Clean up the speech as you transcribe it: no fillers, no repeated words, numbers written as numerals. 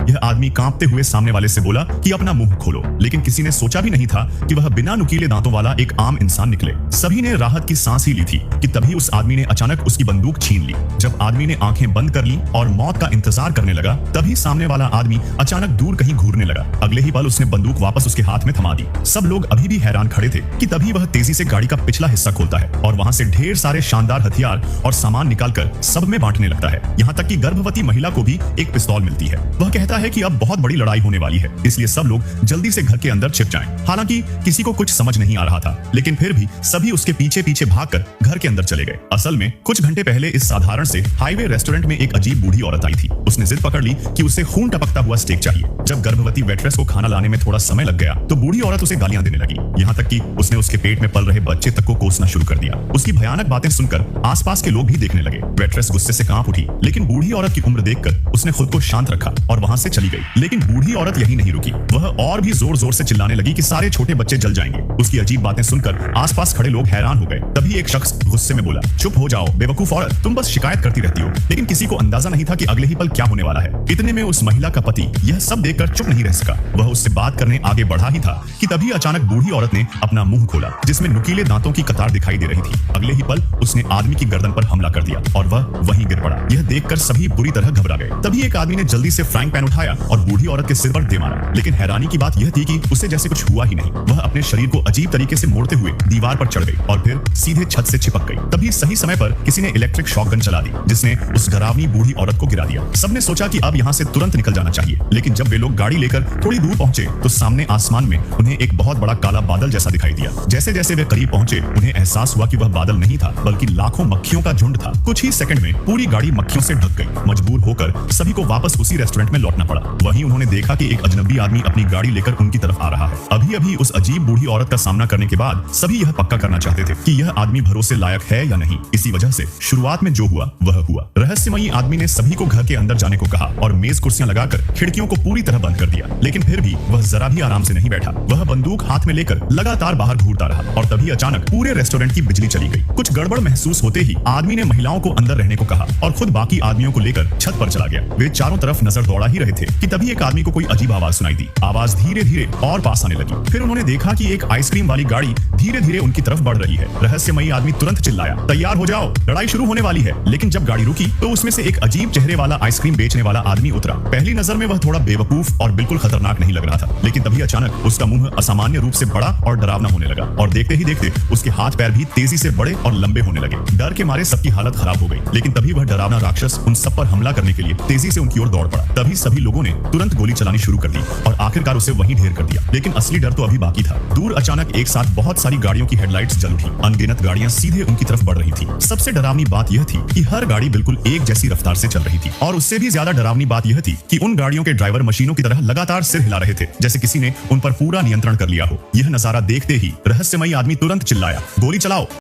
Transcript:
यह आदमी कांपते हुए सामने वाले से बोला कि अपना मुंह खोलो, लेकिन किसी ने सोचा भी नहीं था कि वह बिना नुकीले दांतों वाला एक आम इंसान निकले। सभी ने राहत की सांस ही ली थी कि तभी उस आदमी ने अचानक उसकी बंदूक छीन ली। जब आदमी ने आंखें बंद कर ली और मौत का इंतजार करने लगा, तभी सामने वाला आदमी अचानक दूर कहीं घूरने लगा। अगले ही पल उसने बंदूक वापस उसके हाथ में थमा दी। सब लोग अभी भी हैरान खड़े थे कि तभी वह तेजी से गाड़ी का पिछला हिस्सा खोलता है और वहां से ढेर सारे शानदार हथियार और सामान निकालकर सब में बांटने लगता है। यहाँ तक कि गर्भवती महिला को भी एक पिस्तौल मिलती है। वह कहता है कि अब बहुत बड़ी लड़ाई होने वाली है, इसलिए सब लोग जल्दी से घर के अंदर छिप जाएं। हालांकि किसी को कुछ समझ नहीं आ रहा था, लेकिन फिर भी सभी उसके पीछे पीछे भागकर घर के अंदर चले गए। असल में कुछ घंटे पहले इस साधारण से हाईवे रेस्टोरेंट में एक अजीब बूढ़ी औरत आई थी। उसने जिद पकड़ ली कि उसे खून टपकता हुआ स्टेक चाहिए। जब गर्भवती वेट्रेस को खाना लाने में थोड़ा समय लग गया तो बूढ़ी औरत उसे गालियां देने लगी, यहाँ तक कि उसने उसके पेट में पल रहे बच्चे तक को कोसना शुरू कर दिया। उसकी भयानक बातें सुनकर आसपास के लोग भी देखने लगे। वेट्रेस गुस्से से कांप उठी, लेकिन बूढ़ी औरत की उम्र देखकर उसने खुद को शांत रखा और वहां से चली गई। लेकिन बूढ़ी औरत यही नहीं रुकी, वह और भी जोर जोर से चिल्लाने लगी कि सारे छोटे बच्चे जल जाएंगे। उसकी अजीब बातें सुनकर आसपास खड़े लोग हैरान हो गए। तभी एक शख्स गुस्से में बोला, चुप हो जाओ बेवकूफ औरत, तुम बस शिकायत करती रहती हो। लेकिन किसी को अंदाजा नहीं था कि अगले ही पल क्या होने वाला है। इतने में उस महिला का पति यह सब देखकर चुप नहीं रह सका। वह उससे बात करने आगे बढ़ा ही था कि तभी अचानक बूढ़ी औरत ने अपना मुंह खोला, जिसमें नुकीले दांतों की कतार दिखाई दे रही थी। अगले ही पल उसने आदमी की गर्दन पर हमला कर दिया और वह वहीं गिर पड़ा। यह देखकर सभी बुरी तरह घबरा गए। तभी एक आदमी ने जल्दी से फ्राइंग पैन उठाया और बूढ़ी औरत के सिर पर दे मारा। लेकिन हैरानी की बात यह थी कि उसे जैसे कुछ हुआ ही नहीं। वह अपने शरीर को अजीब तरीके से मोड़ते हुए दीवार पर चढ़ गई और फिर सीधे छत से चिपक गई। तभी सही समय पर किसी ने इलेक्ट्रिक शॉटगन चला दी, जिसने उस डरावनी बूढ़ी औरत को गिरा दिया। सबने सोचा कि अब यहाँ से तुरंत निकल जाना चाहिए, लेकिन जब वे लोग गाड़ी लेकर थोड़ी दूर पहुंचे तो सामने आसमान में उन्हें एक बहुत बड़ा काला बादल जैसा दिखाई दिया। जैसे जैसे वे करीब पहुंचे उन्हें एहसास हुआ कि वह बादल नहीं था, बल्कि लाखों मक्खियों का झुंड था। कुछ ही सेकंड में पूरी गाड़ी मक्खियों से ढक गई। मजबूर होकर सभी को वापस उसी रेस्टोरेंट में लौटना पड़ा। वहीं उन्होंने देखा कि एक अजनबी आदमी अपनी गाड़ी लेकर उनकी तरफ आ रहा है। अभी अभी उस अजीब बूढ़ी औरत का सामना करने के बाद सभी यह पक्का करना चाहते थे कि यह आदमी भरोसे लायक है या नहीं। इसी वजह से शुरुआत में जो हुआ वह हुआ। रहस्यमयी आदमी ने सभी को घर के अंदर जाने को कहा और मेज कुर्सियां लगाकर खिड़कियों को पूरी तरह बंद कर दिया। लेकिन फिर भी वह जरा भी आराम से नहीं बैठा। वह बंदूक हाथ में लेकर लगातार बाहर घूरता रहा और तभी अचानक पूरे रेस्टोरेंट की बिजली चली गई। कुछ गड़बड़ महसूस होते ही आदमी ने महिलाओं को अंदर रहने को कहा और खुद बाकी आदमियों को लेकर छत पर चला गया। वे चारों तरफ नजर दौड़ा ही रहे थे कि तभी एक आदमी को कोई अजीब आवाज सुनाई दी। आवाज धीरे धीरे और पास आने लगी। फिर उन्होंने देखा कि एक आइसक्रीम वाली गाड़ी धीरे धीरे उनकी तरफ बढ़ रही है। रहस्यमयी आदमी तुरंत चिल्लाया, तैयार हो जाओ, लड़ाई शुरू होने वाली है। लेकिन जब गाड़ी रुकी तो उसमें से एक अजीब चेहरे वाला आइसक्रीम बेचने वाला आदमी उतरा। पहली नजर में वह थोड़ा बेवकूफ और बिल्कुल खतरनाक नहीं लग रहा था, लेकिन तभी अचानक उसका मुंह असामान्य रूप से बड़ा और डरावना होने लगा और देखते ही देखते उसके हाथ पैर भी तेजी से बड़े और लंबे होने लगे। डर के मारे सबकी हालत खराब हो गई। लेकिन तभी वह डरावना राक्षस उन सब पर हमला करने के लिए तेजी से उनकी ओर दौड़ पड़ा। तभी सभी लोगों ने तुरंत गोली चलानी शुरू कर दी और आखिरकार उसे वहीं ढेर कर दिया। लेकिन असली डर तो अभी बाकी था। दूर अचानक एक साथ बहुत सारी गाड़ियों की हेडलाइट्स जल उठी। अनगिनत गाड़ियां सीधे उनकी तरफ बढ़ रही थी। सबसे डरावनी बात यह थी कि हर गाड़ी बिल्कुल एक जैसी रफ्तार से चल रही थी और उससे भी ज्यादा डरावनी बात यह थी कि उन गाड़ियों के ड्राइवर मशीनों की तरह लगातार सिर हिला रहे थे, जैसे किसी ने उन पर पूरा नियंत्रण कर लिया हो। यह नजारा देखते ही रहस्यमयी आदमी तुरंत चिल्लाया, गोली चलाओ।